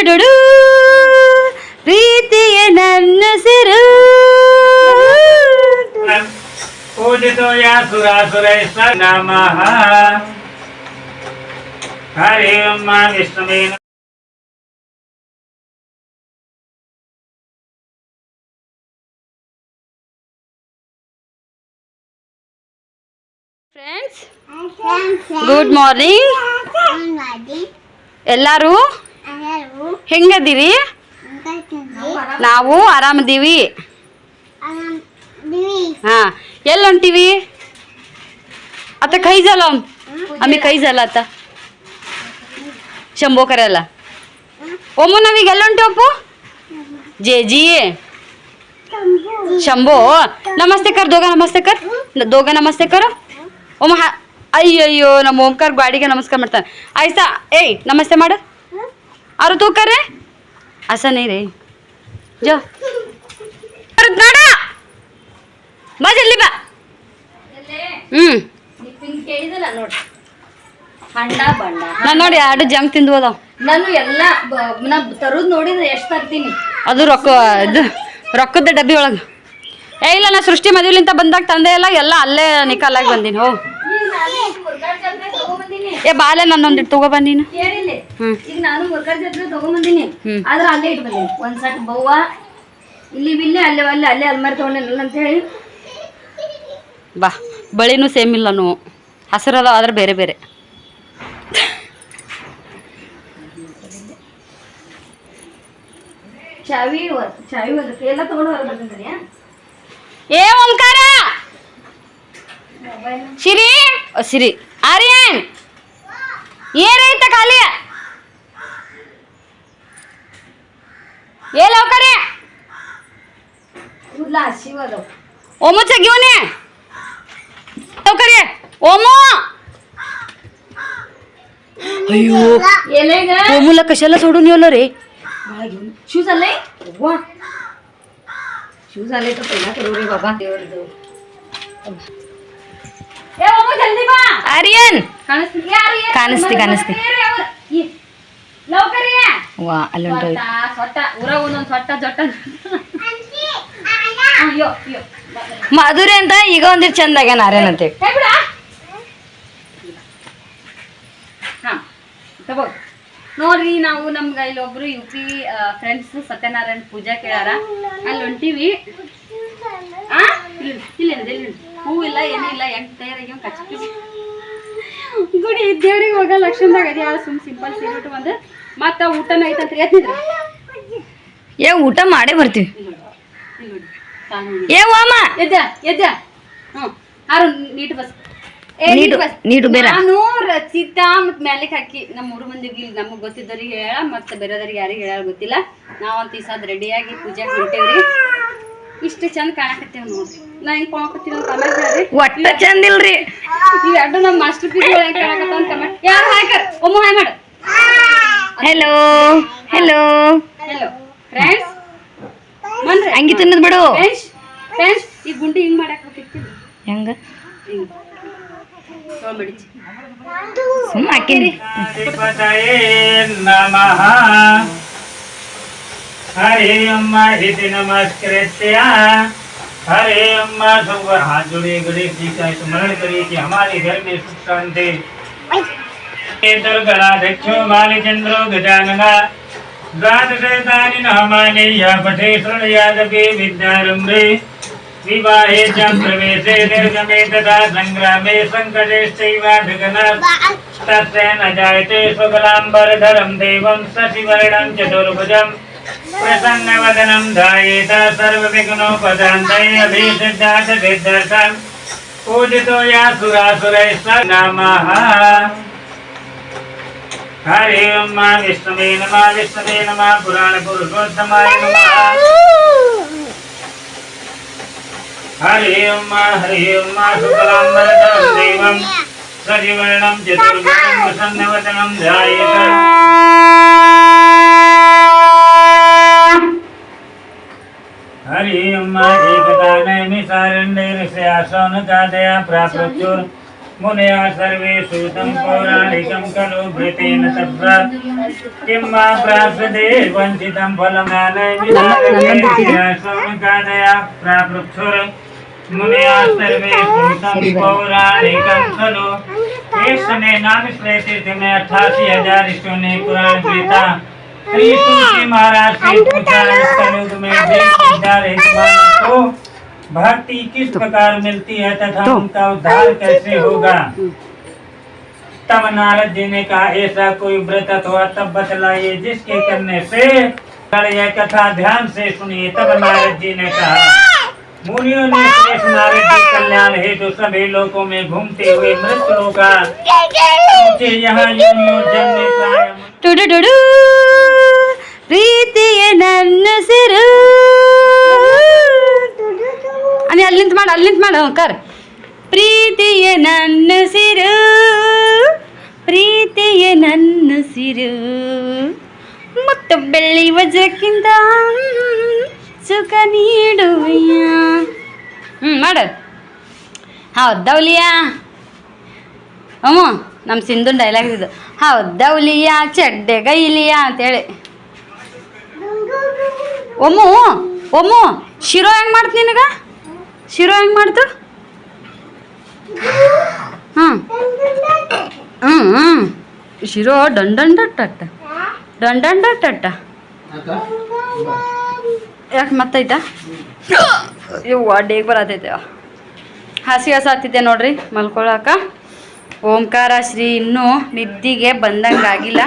ಡುಡು ಪ್ರೀತಿಯೇ ನನ್ನ ಸಿರು. पूजितो या सुरासुरैः नमः. हरि ओम विष्णुवे नमः. Friends good morning. ಎಲ್ಲರೂ ಹೆಂಗದಿರಿ? ನಾವು ಆರಾಮದೀವಿ. ಹಾ ಎಲ್ಲಿ ಹೊಂಟಿವಿ आता खाई झालं आम्ही खाई झालं आता शंभो करायला. ओमो नवी गेलो अप्पू जेजी शंभो नमस्ते कर दोघा नमस्ते कर दोघा नमस्ते कर. ओम हा अय्यो ನಮ್ಮ ಓಂಕಾರ ಗಾಡಿಗೆ ನಮಸ್ಕಾರ ಮಾಡ್ತಾನೆ. ಆಯ್ತಾ ಏಯ್ ನಮಸ್ತೆ ಮಾಡು. अरे तू कर रे असं नाही रे जा नाडा बा जल्दी बा. ನಾನು ನೋಡಿ ಎರಡು ಜಂಕ್ ತಿಂದು ಹೋದ. ನಾನು ಎಲ್ಲ ನಾ ತರೋದು ನೋಡಿದ್ರೆ ಎಷ್ಟು ತರ್ತೀನಿ. ಅದು ರೊಕ್ಕದ ಡಬ್ಬಿ ಒಳಗೆ. ಇಲ್ಲ ನಾ ಸೃಷ್ಟಿ ಮದುವೆಲಿಂತ ಬಂದಾಗ ತಂದೆ ಎಲ್ಲ ಅಲ್ಲೇ ನಿಕಾಲಾಗಿ ಬಂದೀನಿ. ಹೋ ಏ ಬಾಲೆ ನನ್ನೊಂದಿಟ್ಟು ತಗೋ ಬಂದೀನಿ. ಈಗ ನಾನು ಮುರ್ಗಾರ್ ಜಾತ್ರೆ ತಗೊಂಬಂದಿನಿ ಆದ್ರೆ ಅಲ್ಲೇ ಇಟ್ಟು ಬಂದೀನಿ. ಒಂದ್ ಸಟ್ ಬವ್ವ ಇಲ್ಲಿ ಬಿಲ್ಲೆ ಅಲ್ಲೇ ಅಲ್ಲೇ ಅಲ್ಲೇ ಅಲ್ಮಾರಿ ತಗೊಂಡಿಲ್ಲ ಅಂತ ಹೇಳಿ. ಬಾ ಬಳಿನೂ ಸೇಮ್ ಇಲ್ಲ ನಾವು ಹಸಿರದ ಆದ್ರೆ ಬೇರೆ ಬೇರೆ. ಚಾವಿ ಎಲ್ಲ ತಗೊಂಡು ಹೊರ ಬಂದಿದ್ದೀನಿ. ಏ ಓಂಕಾರ ಸಿರಿ ಸಿರಿ ಆರ್ಯನ್ ಏನೈತ ಖಾಲಿ ಏ ಲವಕರೆ ಕೂದಲ ಹಸಿವದು ओमोचा घेऊन ये लवकर ये ओमो. अयो एलेग ओमूला कशाला सोडून येलो रे? शूज आले वा शूज आले तर पहिला करू रे बाबा. ए ओमो जल्दी बा. आर्यन कानस्ती आर्यन कानस्ती लवकर ये. वा ಅಲ್ಲೊಂದು ಸೊಟ್ಟ ಊರ ಒಂದೊಂದು ಸೊಟ್ಟ ಜೊಟ್ಟ. ಅಯ್ಯೋ ಅಯ್ಯೋ ಮಾಧುರಿ ಅಂತ ಈಗ ಒಂದಿಟ್ಟು ಚಂದ ಆಗ್ಯಾನ ಆರ್ಯನ್ ಅಂತ. ನೋಡ್ರಿ ನಾವು ನಮ್ಗೆ ಇಲ್ಲೊಬ್ರು UP ಫ್ರೆಂಡ್ಸ್ ಸತ್ಯನಾರಾಯಣ ಪೂಜಾ ಕೇಳಾರ ಅಲ್ಲಿ ಹೊಂಟಿವಿ. ಇಲ್ಲ ಹೂವಿಲ್ಲ ಏನಿಲ್ಲ ಹೆಂಗ್ ತಯಾರಾಗಿ ಕಚ್ಚಿ ಗುಡಿ ದೇವ್ರಿಗೆ ಹೋಗ ಲಕ್ಷಣದಾಗ ಅದೇ ಸುಮ್ ಸಿಂಪಲ್ ಸೀರೆ ಬಂದು ಮತ್ತ ಊಟನ ಐತಂತ್ರಿ ಎತ್ತಿದ್ರು. ಏ ಊಟ ಮಾಡೇ ಬರ್ತೀವಿ. ಏ ವಾಮ ಎದ್ದ ಎದ್ದ ಹಾರು ನೀಟ್ ಬಸ್ ನೀಟು ಬೇರೆ. ನಾನು ರಚಿತಾ ಮತ್ ಮ್ಯಾಲಿಕ್ ಹಾಕಿ ನಮ್ಮ 3 ಮಂದಿಗೆ ನಮಗ್ ಗೊತ್ತಿದ್ದವ್ರಿಗೆ ಹೇಳ ಮತ್ತೆ ಬೇರೆದವ್ರಿಗೆ ಯಾರಿಗೆ ಹೇಳ ಗೊತ್ತಿಲ್ಲ. ನಾವಂತ ಈ ಸಾದ್ ರೆಡಿಯಾಗಿ ಪೂಜೆಗೆ ಹೊಂಟೇವ್ರಿ. ಇಷ್ಟು ಚಂದ ಕಾಣಕತ್ತೇವ್ ನೋಡ್ರಿ. ನಾ ಹೆಂಗ್ ಕಾಣಕತ್ತೀನಿ ಅಂತ ಕಮೆಂಟ್ ಹೇಳ್ರಿ. ಒಟ್ಟ ಚಂದ ಇಲ್ರಿ ಇವ್ ಎರಡು ನಮ್ಮ ಮಾಸ್ಟರ್ ಪೀಸ್ ಹೆಂಗ್ ಕಾಣಕತ್ತ ಅಂತ ಕಮೆಂಟ್ ಯಾರು ಹಾಕರ್ ಒಮ್ಮೆ ಹಾಯ್ ಮಾಡು. ಹೆಲೋ ಹೆಲೋ ಹೆಲೋ ಫ್ರೆಂಡ್ಸ್ ಮನ್ರಿ ಹಂಗಿ ತಿನ್ನದ್ ಬಿಡು. ಫ್ರೆಂಡ್ಸ್ ಈ ಗುಂಡಿ ಹಿಂಗ್ ಮಾಡಕ್ ಹೋಗ್ತಿತ್ತು ಹೆಂಗ ತೊಗೊಂಡ್ಬಿಡಿ ಸುಮ್ಮ ಹಾಕಿರಿ. नमः. हरे ओम हिति नमस्कृत्य हरे ओम सब हाथ जोड़े गणेश जी का स्मरण करिए कि हमारे घर में सुख शांति. दुर्गणाध्यक्षो बालचंद्रो गजानना द्वादशैतानि नामानि या पठे शृणुयादपि विद्यारम्भे विवाहे च प्रवेशे निर्गमे तथा संग्रामे संकटेश्चैवाधिगनात् तस्य न जायते शुक्लाम्बरधरं देवं शशिवर्णं चतुर्भुजं प्रसन्नवदनं ध्यायेत सर्वविघ्नोपशान्तये अभिसिद्धार्थसिद्धर्थं पूजितो या सुरासुरैः नमः. हरि ओम विष्णुवे नमः पुराणपुरुषोत्तमाय नमः. हरि ओम शुक्लाम्बरधरं देवं सजिवर्णं चतुर्भुजं प्रसन्नवदनं ध्यायेत. हरि ओम एकतानयमि सारण्यैर्स्यासोनकादया प्राप्तोर् मुनया सर्वे श्रुतं पौराणिकं खलु भृतेन तत्र किं वा प्राप्यते वञ्चितं फलमालयमिदया प्राप्तुर मुनया सर्वे श्रुतं पौराणिकं खलु इस समय नाम श्रेष्ठ में 88,000 ऋषियों ने पुराण गीता श्री तुलसी महाराज से पूछा इस कलयुग में को भक्ति किस प्रकार मिलती है तथा उनका उद्धार कैसे होगा। तब नारद जी ने कहा ऐसा कोई व्रत अथवा तब बतलाइए जिसके करने से यह कथा ध्यान से सुनिए। तब नारद जी ने कहा मुनियों ने श्रेष्ठ नारद जी कल्याण हेतु सभी लोकों में घूमते हुए मृत्यु लोका यहाँ योनियों जन्मे प्राय ಟುಡುಡುಡು ಪ್ರೀತಿಯ ನನ್ನ ಸಿರು ಅಲ್ಲಿಂತ ಮಾಡು ಕರ್ ಪ್ರೀತಿಯ ನನ್ನ ಸಿರು ಪ್ರೀತಿಯ ನನ್ನ ಸಿರು ಮತ್ತು ಬೆಳ್ಳಿ ವಜ್ರಕ್ಕಿಂತ ಸುಖ ನೀಡುವಯ್ಯ ಮಾಡು ಹೌದೌಲಿಯಾ ಅಮ್ಮ ನಮ್ಮ ಸಿಂಧು ಡೈಲಾಗ್ ಇದು ಹೌದೌಲಿಯಾ ಚಡ್ಡೆ ಗೈಲಿಯಾ ಅಂತೇಳಿ ಒಮ್ಮು ಶಿರೋ ಹೆಂಗೆ ಮಾಡ್ತು ನಿನಗೆ ಶಿರೋ ಹೆಂಗೆ ಮಾಡ್ತು ಹಾಂ ಶಿರೋ ಡಂಡಂಡಟ್ಟ ಡಂಡಂಡಟ್ಟ ಯಾಕೆ ಮತ್ತೈತಾ ಇವು ಡೇಗ್ ಬರತೈತೆ ಹಸಿ ಹಸಾತಿದ್ದೆ ನೋಡ್ರಿ ಮಲ್ಕೊಳಕ ಓಂಕಾರ ಶ್ರೀ ಇನ್ನೂ ನಿದ್ದಿಗೆ ಬಂದಂಗಾಗಿಲ್ಲ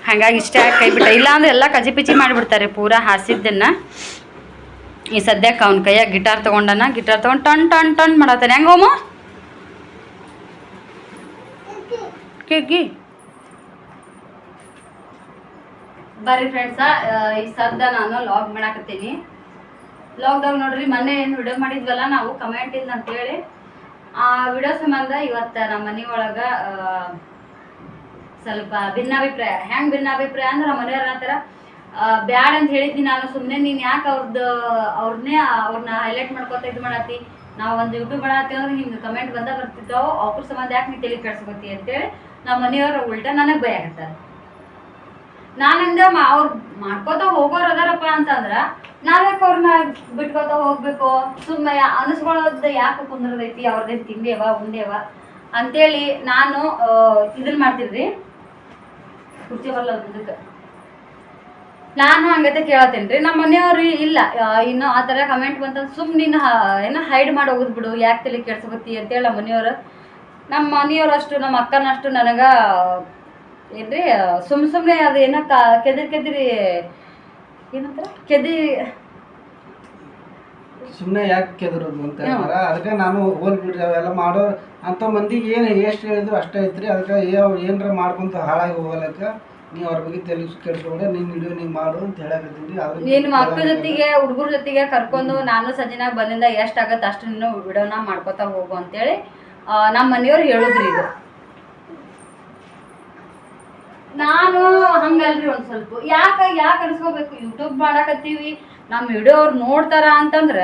ಹಾಗಾಗಿ ಇಷ್ಟೇ ಕೈ ಬಿಟ್ಟ ಇಲ್ಲ ಅಂದ್ರೆ ಎಲ್ಲ ಕಜಿ ಪಿಚಿ ಮಾಡಿಬಿಡ್ತಾರೆ ಪೂರಾ ಹಾಸಿದ್ದನ್ನು ಈ ಸದ್ಯಕ್ಕೆ ಅವ್ನ ಕೈಯಾಗ ಗಿಟಾರ್ ತೊಗೊಂಡು ಟನ್ ಟನ್ ಟನ್ ಮಾಡತ್ತಾನೆ ಹೆಂಗೋಮ ಕೇಗಿ ಬರ್ರಿ ಫ್ರೆಂಡ್ಸ ಈ ಸದ್ದ ನಾನು ಲಾಗ್ ಮಾಡಾಕತ್ತೀನಿ ಲಾಗ್ದಾಗ ನೋಡ್ರಿ ಮೊನ್ನೆ ಏನು ವಿಡಿಯೋ ಮಾಡಿದ್ವಲ್ಲ ನಾವು ಕಮೆಂಟ್ ಇಲ್ಲ ಅಂತೇಳಿ ಆ ವಿಡಿಯೋ ಸಂಬಂಧ ಇವತ್ತು ನಮ್ಮ ಮನೆಯೊಳಗೆ ಸ್ವಲ್ಪ ಭಿನ್ನಾಭಿಪ್ರಾಯ ಹೆಂಗೆ ಭಿನ್ನಾಭಿಪ್ರಾಯ ಅಂದ್ರೆ ನಮ್ಮ ಮನೆಯವ್ರ ಅಂತಾರ ಬ್ಯಾಡ್ ಅಂತ ಹೇಳಿದ್ನಿ ನಾನು ಸುಮ್ಮನೆ ನೀನು ಯಾಕೆ ಅವ್ರನ್ನ ಹೈಲೈಟ್ ಮಾಡ್ಕೊತ ಇದು ಮಾಡತ್ತಿ ನಾವು ಒಂದು ಯೂಟ್ಯೂಬ್ ಮಾಡತ್ತೀವಿ ಅಂದ್ರೆ ಹಿಂಗೆ ಕಮೆಂಟ್ ಬರ್ತಿದ್ದಾವೆ ಅವ್ರ ಸಂಬಂಧ ಯಾಕೆ ನೀನು ತಲೆ ಕೆಡ್ಸ್ಕೊತಿ ಅಂತೇಳಿ ನಮ್ಮ ಮನೆಯವ್ರ ಉಲ್ಟಾ ನನಗೆ ಭಯ ಆಗತ್ತಾರೆ ನಾನಿಂದ ಅವ್ರು ಮಾಡ್ಕೋತ ಹೋಗೋರು ಅದಾರಪ್ಪ ಅಂತಂದ್ರೆ ನಾವ್ಯಾಕೆ ಅವ್ರನ್ನ ಬಿಟ್ಕೋತ ಹೋಗ್ಬೇಕು ಸುಮ್ಮನೆ ಅನಿಸ್ಕೊಳ್ಳೋದು ಯಾಕೆ ಕುಂದ್ರದೈತಿ ಅವ್ರದ್ದೇನು ತಿಂದೇವ ಉಂಡೇವ ಅಂತೇಳಿ ನಾನು ಇದನ್ನ ಮಾಡ್ತಿದ್ರಿ ಕುರ್ಚಿ ಬರಲ್ಲ ಮುಂದಕ್ಕೆ ನಾನು ಹಂಗತೆ ಕೇಳತ್ತೇನೆ ರೀ ನಮ್ಮ ಮನೆಯವ್ರು ಇಲ್ಲ ಇನ್ನು ಆ ಥರ ಕಮೆಂಟ್ ಬಂತಂದ್ರೆ ಸುಮ್ಮನೆ ನೀನು ಏನೋ ಹೈಡ್ ಮಾಡಿ ಹೋಗೋದು ಬಿಡು ಯಾಕೆ ತಲೆ ಕೆಡ್ಸ್ಕೊತಿ ಅಂತೇಳಿ ನಮ್ಮ ಮನೆಯವ್ರು ಅಷ್ಟು ನಮ್ಮ ಅಕ್ಕನಷ್ಟು ನನಗೆ ಏನ್ರಿ ಸುಮ್ಮನೆ ಅದು ಏನೋ ಕೆದಿರಿ ಏನಂತಾರೆ ಸುಮ್ಮನೆ ಯಾಕೆ ಕೆದರೋದು ಅಂತ ಹೇಳ್ತಾರ ಅದಕ್ಕೆ ನಾನು ಹೋಲ್ ಬಿಡ್ರಿ ಅವೆಲ್ಲ ಮಾಡೋ ಅಂಥ ಮಂದಿಗೆ ಏನು ಎಷ್ಟು ಹೇಳಿದ್ರು ಅಷ್ಟೇ ಐತ್ರಿ ಅದಕ್ಕೆ ಏನಾರ ಮಾಡ್ಕೊಂತ ಹಾಳಾಗಿ ಹೋಗಲಕ್ಕ ನೀವು ಅವ್ರ ಬಗ್ಗೆ ತಲೆ ಕೆಡಿಸ್ಕೊಂಡ್ರೆ ನಿನ್ನ ವಿಡಿಯೋ ನೀವು ಮಾಡು ಅಂತ ಹೇಳಕತ್ತೀನಿ ನೀನು ಮಕ್ಕಳ ಜೊತೆಗೆ ಹುಡುಗರ ಜೊತೆಗೆ ಕರ್ಕೊಂಡು ನಾನು ಸಜ್ಜನಾಗ ಬಂದಿಂದ ಎಷ್ಟಾಗತ್ತೆ ಅಷ್ಟು ನೀನು ವಿಡಿಯೋನ ಮಾಡ್ಕೊತಾ ಹೋಗು ಅಂತೇಳಿ ನಮ್ಮ ಮನೆಯವ್ರು ಹೇಳಿದ್ರಿ ಇದು ನಾನು ಹಂಗಲ್ರಿ ಒಂದ್ ಸ್ವಲ್ಪ ಯಾಕೆ ಅನ್ಸ್ಕೋಬೇಕು ಯೂಟ್ಯೂಬ್ ಮಾಡಾಕತ್ತೀವಿ ನಮ್ಮ ವಿಡಿಯೋ ಅವ್ರು ನೋಡ್ತಾರ ಅಂತಂದ್ರ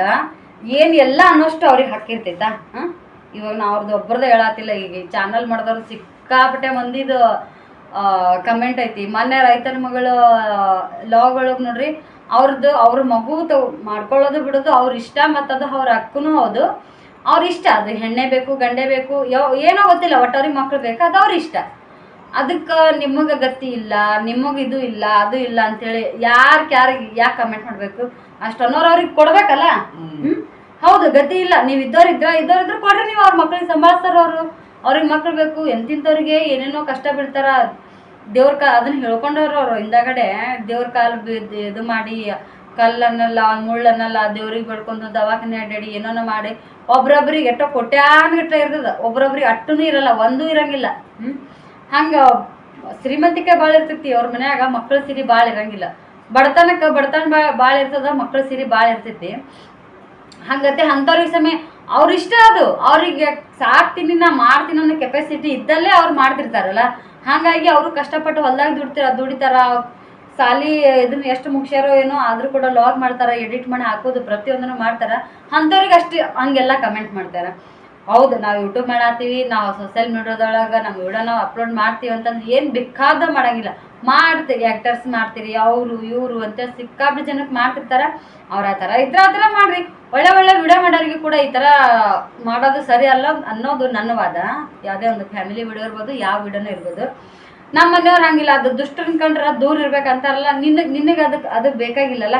ಏನ್ ಎಲ್ಲ ಅನ್ನೋಷ್ಟು ಅವ್ರಿಗೆ ಹಾಕಿರ್ತೈತಾ ಇವಾಗ ನಾ ಅವ್ರದ್ದು ಒಬ್ಬರದ ಹೇಳತ್ತಿಲ್ಲ ಈಗ ಚಾನಲ್ ಮಾಡಿದವ್ರು ಸಿಕ್ಕಾಪಟ್ಟೆ ಮಂದಿದು ಕಮೆಂಟ್ ಐತಿ ಮೊನ್ನೆ ರೈತನ ಮಗಳು ಲಾಗ್ ಒಳಗೆ ನೋಡ್ರಿ ಅವ್ರ ಮಗು ಮಾಡ್ಕೊಳ್ಳೋದು ಬಿಡೋದು ಅವ್ರ ಇಷ್ಟ ಮತ್ತದು ಅವ್ರ ಅಕ್ಕನೂ ಹೌದು ಅವ್ರ ಇಷ್ಟ ಅದು ಹೆಣ್ಣೆ ಬೇಕು ಗಂಡೆ ಬೇಕು ಏನೋ ಗೊತ್ತಿಲ್ಲ ಒಟ್ಟವ್ರಿಗೆ ಮಕ್ಳು ಬೇಕು ಅದು ಅವ್ರ ಇಷ್ಟ ಅದಕ್ಕೆ ನಿಮಗೆ ಗತಿ ಇಲ್ಲ ನಿಮಗೆ ಇದು ಇಲ್ಲ ಅದು ಇಲ್ಲ ಅಂತೇಳಿ ಯಾರಿಗೆ ಯಾಕೆ ಕಮೆಂಟ್ ಮಾಡಬೇಕು ಅಷ್ಟು ಅನ್ನೋರು ಅವ್ರಿಗೆ ಕೊಡ್ಬೇಕಲ್ಲ ಹೌದು ಗತಿ ಇಲ್ಲ ನೀವು ಇದ್ದವ್ರಿದ್ರೆ ಕೊಡ್ರಿ ನೀವು ಅವ್ರ ಮಕ್ಳಿಗೆ ಸಂಭಾಳಿಸ್ತಾರ ಅವ್ರಿಗೆ ಮಕ್ಳು ಬೇಕು ಎಂತಿಂಥವ್ರಿಗೆ ಏನೇನೋ ಕಷ್ಟ ಬೀಳ್ತಾರ ದೇವ್ರ ಅದನ್ನ ಹೇಳ್ಕೊಂಡವ್ರು ಅವ್ರು ಹಿಂದಾಗಡೆ ದೇವ್ರ ಕಾಲು ಇದು ಮಾಡಿ ಕಲ್ಲನ್ನಲ್ಲ ಮುಳ್ಳನ್ನಲ್ಲ ದೇವ್ರಿಗೆ ಬೆಳ್ಕೊಂಡು ದವಾಖಾನೆ ಅಡ್ಡಾಡಿ ಏನೋ ಮಾಡಿ ಒಬ್ರೊಬ್ರಿಗೆ ಎಷ್ಟೋ ಕೊಟ್ಯಾನ್ಗಟ್ಟ ಇರ್ತದ ಒಬ್ರೊಬ್ರಿಗೆ ಅಟ್ಟೂ ಇರಲ್ಲ ಒಂದೂ ಇರಂಗಿಲ್ಲ ಹಂಗ ಶ್ರೀಮಂತಿಕೆ ಭಾಳ ಇರ್ತೈತಿ ಅವ್ರ ಮನ್ಯಾಗ ಮಕ್ಕಳ ಸಿರಿ ಭಾಳ ಇರಂಗಿಲ್ಲ ಬಡತನ ಭಾಳ ಇರ್ತದ ಮಕ್ಕಳ ಸಿರಿ ಭಾಳ ಇರ್ತೈತಿ ಹಂಗತ್ತೆ ಅಂಥವ್ರಿಗೆ ಸಮಯ ಅವ್ರ ಇಷ್ಟ ಅದು ಅವ್ರಿಗೆ ಸಾಕ್ತೀನಿ ನಾ ಮಾಡ್ತೀನಿ ಅನ್ನೋ ಕೆಪಾಸಿಟಿ ಇದ್ದಲ್ಲೇ ಅವ್ರು ಮಾಡ್ತಿರ್ತಾರಲ್ಲ ಹಾಗಾಗಿ ಅವರು ಕಷ್ಟಪಟ್ಟು ಹೊಲ್ದಾಗ ದುಡಿತಾರ ಸಾಲಿ ಇದನ್ನ ಎಷ್ಟು ಮುಗಿಸ್ಯಾರೋ ಏನೋ ಆದ್ರೂ ಕೂಡ ಲಾಗ್ ಮಾಡ್ತಾರ ಎಡಿಟ್ ಮಾಡಿ ಹಾಕೋದು ಪ್ರತಿಯೊಂದನ್ನು ಮಾಡ್ತಾರ ಅಂಥವ್ರಿಗೆ ಅಷ್ಟು ಹಂಗೆಲ್ಲ ಕಮೆಂಟ್ ಮಾಡ್ತಾರ ಹೌದು ನಾವು ಯೂಟ್ಯೂಬ್ ಮಾಡತ್ತೀವಿ, ನಾವು ಸೋಷಿಯಲ್ ಮೀಡಿಯಾದೊಳಗೆ ನಮ್ಮ ವಿಡಿಯೋ ನಾವು ಅಪ್ಲೋಡ್ ಮಾಡ್ತೀವಿ ಅಂತಂದ್ರೆ ಏನು ಬೇಕಾದ ಮಾಡಂಗಿಲ್ಲ. ಮಾಡ್ತೀರಿ, ಆ್ಯಕ್ಟರ್ಸ್ ಮಾಡ್ತೀರಿ, ಅವರು ಇವರು ಅಂತ ಸಿಕ್ಕಾಪಟ್ಟೆ ಜನಕ್ಕೆ ಮಾಡ್ತಿರ್ತಾರೆ. ಅವ್ರು ಆ ಥರ ಇದ್ರೆ ಆ ಥರ ಮಾಡಿರಿ. ಒಳ್ಳೆ ಒಳ್ಳೆ ವಿಡಿಯೋ ಮಾಡೋರಿಗೆ ಕೂಡ ಈ ಥರ ಮಾಡೋದು ಸರಿ ಅಲ್ಲ ಅನ್ನೋದು ನನ್ನ ವಾದ. ಯಾವುದೇ ಒಂದು ಫ್ಯಾಮಿಲಿ ವಿಡಿಯೋ ಇರ್ಬೋದು, ಯಾವ ವಿಡಿಯೋನೂ ಇರ್ಬೋದು. ನಮ್ಮ ಮನೆಯವ್ರು ಹಂಗಿಲ್ಲ, ಅದು ದುಷ್ಟರನ್ನ ಕಂಡ್ರೆ ದೂರ ಇರ್ಬೇಕಂತಾರಲ್ಲ, ನಿನಗೆ ಅದು ಬೇಕಾಗಿಲ್ಲಲ್ಲ,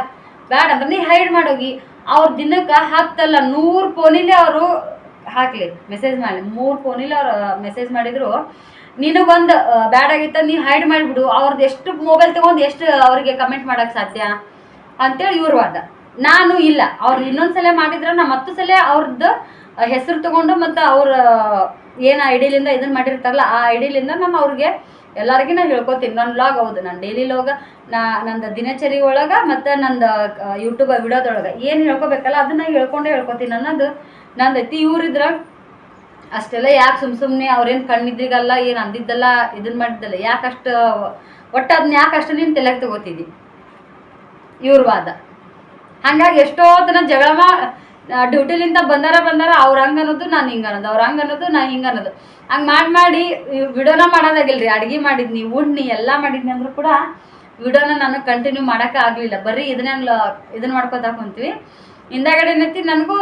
ಬೇಡ ಅಂದ್ರೆ ನೀ ಹೈಡ್ ಮಾಡೋಗಿ. ಅವ್ರ ದಿನಕ್ಕೆ 10 ಅಲ್ಲ 100 ಫೋನಿಲಿ ಅವರು ಹಾಕ್ಲಿ ಮೆಸೇಜ್ ಮಾಡಲಿ, 3 ಫೋನಿಲಿ ಅವ್ರು ಮೆಸೇಜ್ ಮಾಡಿದ್ರು ನಿನಗೊಂದು ಬ್ಯಾಡ್ ಆಗಿತ್ತ ನೀ ಹೈಡ್ ಮಾಡಿಬಿಡು. ಅವ್ರದ್ದು ಎಷ್ಟು ಮೊಬೈಲ್ ತೊಗೊಂಡು ಎಷ್ಟು ಅವ್ರಿಗೆ ಕಮೆಂಟ್ ಮಾಡೋಕ್ಕೆ ಸಾಧ್ಯ ಅಂತೇಳಿ ಇವ್ರ ವಾದ. ನಾನು ಇಲ್ಲ, ಅವ್ರು ಇನ್ನೊಂದ್ಸಲ ಮಾಡಿದ್ರೆ ನಾ ಮತ್ತೊಂದು ಸಲ ಅವ್ರದ್ದು ಹೆಸರು ತೊಗೊಂಡು ಮತ್ತು ಅವ್ರ ಏನು ಐಡಿಲಿಂದ ಇದನ್ನು ಮಾಡಿರ್ತಾರಲ್ಲ ಆ ಐಡಿಲಿಂದ ನಾನು ಅವ್ರಿಗೆ ಎಲ್ಲರಿಗೂ ನಾನು ಹೇಳ್ಕೊತೀನಿ. ನನ್ನ ವ್ಲಾಗ್ ಹೌದು, ನಾನು ಡೈಲಿ ವ್ಲಾಗ ನಂದು ದಿನಚರಿ ಒಳಗೆ ಮತ್ತು ನಂದು ಯೂಟ್ಯೂಬ್ ವಿಡಿಯೋದೊಳಗೆ ಏನು ಹೇಳ್ಕೊಬೇಕಲ್ಲ ಅದನ್ನ ಹೇಳ್ಕೊತೀನಿ ಅನ್ನೋದು ನಂದೈತಿ. ಇವ್ರಿದ್ರ ಅಷ್ಟೆಲ್ಲ ಯಾಕೆ ಸುಮ್ಮನೆ ಅವ್ರೇನು ಕಣ್ಣಿದ್ರಿಗಲ್ಲ ಏನು ಅಂದಿದ್ದಲ್ಲ ಇದನ್ನ ಮಾಡಿದ್ದಲ್ಲ, ಯಾಕಷ್ಟು ಒಟ್ಟು ಅದನ್ನ ಯಾಕಷ್ಟು ನೀನು ತಲೆಗೆ ತಗೋತಿದ್ದಿ ಇವ್ರ ವಾದ. ಹಾಗಾಗಿ ಎಷ್ಟೋ ತನ ಜಗಳ ಡ್ಯೂಟಿಲಿಂದ ಬಂದಾರ ಅವ್ರ ಹಂಗೆ ಅನ್ನೋದು ನಾನು ಹಿಂಗೆ ಅನ್ನೋದು, ಅವ್ರ ಹಂಗೆ ಅನ್ನೋದು ನಾನು ಹಿಂಗೆ ಅನ್ನೋದು, ಹಂಗೆ ಮಾಡಿ ವಿಡಿಯೋನ ಮಾಡೋದಾಗಿಲ್ರಿ. ಅಡುಗೆ ಮಾಡಿದ್ನಿ, ಉಣ್ಣಿ ಎಲ್ಲ ಮಾಡಿದ್ನಿ ಅಂದ್ರೂ ಕೂಡ ವಿಡಿಯೋನ ನಾನು ಕಂಟಿನ್ಯೂ ಮಾಡೋಕೆ ಆಗಲಿಲ್ಲ. ಬರೀ ಇದನ್ನ ಮಾಡ್ಕೋತಾ ಕುಂತೀವಿ. ಹಿಂದಾಗಡೆ ಏನೈತಿ ನನಗೂ